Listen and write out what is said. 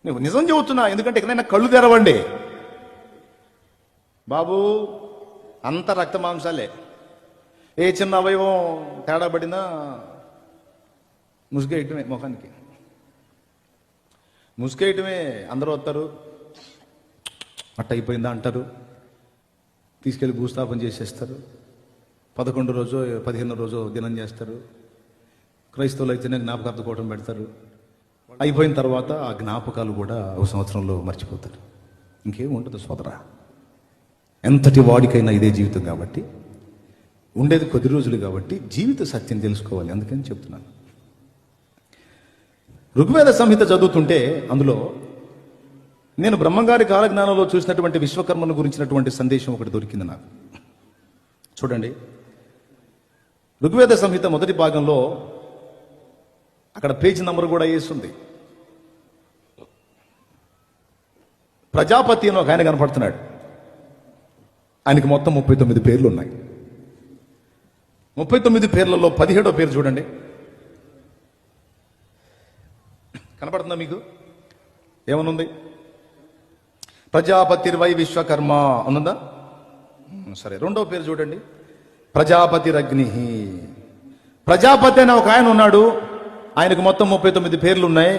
నువ్వు నిజం చెబుతున్నా, ఎందుకంటే ఎక్కడైనా కళ్ళు తెరవండి బాబు, అంత రక్త మాంసాలే. ఏ చిన్న అవయవం తేడా పడినా ముసుగేయటమే, ముఖానికి ముసుగేయటమే. అందరూ వస్తారు, అట్ట అయిపోయిందా అంటారు, తీసుకెళ్ళి భూస్థాపన చేసేస్తారు. 11 రోజు 15 రోజు దినం చేస్తారు. క్రైస్తవులు అయితేనే జ్ఞాపకార్థ కూటం పెడతారు. అయిపోయిన తర్వాత ఆ జ్ఞాపకాలు కూడా ఒక సంవత్సరంలో మర్చిపోతారు. ఇంకేం ఉండదు సోదరా. ఎంతటి వాడికైనా ఇదే జీవితం కాబట్టి, ఉండేది కొద్ది రోజులు కాబట్టి జీవిత సత్యం తెలుసుకోవాలి. అందుకని చెప్తున్నాను. ఋగ్వేద సంహిత చదువుతుంటే అందులో నేను బ్రహ్మంగారి కాలజ్ఞానంలో చూసినటువంటి విశ్వకర్మను గురించినటువంటి సందేశం ఒకటి దొరికింది నాకు. చూడండి, ఋగ్వేద సంహిత మొదటి భాగంలో అక్కడ పేజీ నంబర్ కూడా వేస్తుంది. ప్రజాపతి అని ఒక ఆయన కనపడుతున్నాడు. ఆయనకి మొత్తం 39 పేర్లు ఉన్నాయి. 39 పేర్లలో 17వ పేరు చూడండి, కనపడుతుందా మీకు? ఏమనుంది? ప్రజాపతిర్వై విశ్వకర్మ అనుందా? సరే, 2వ పేరు చూడండి, ప్రజాపతిరగ్ని. ప్రజాపతి అనే ఒక ఆయన ఉన్నాడు, ఆయనకు మొత్తం 39 పేర్లు ఉన్నాయి.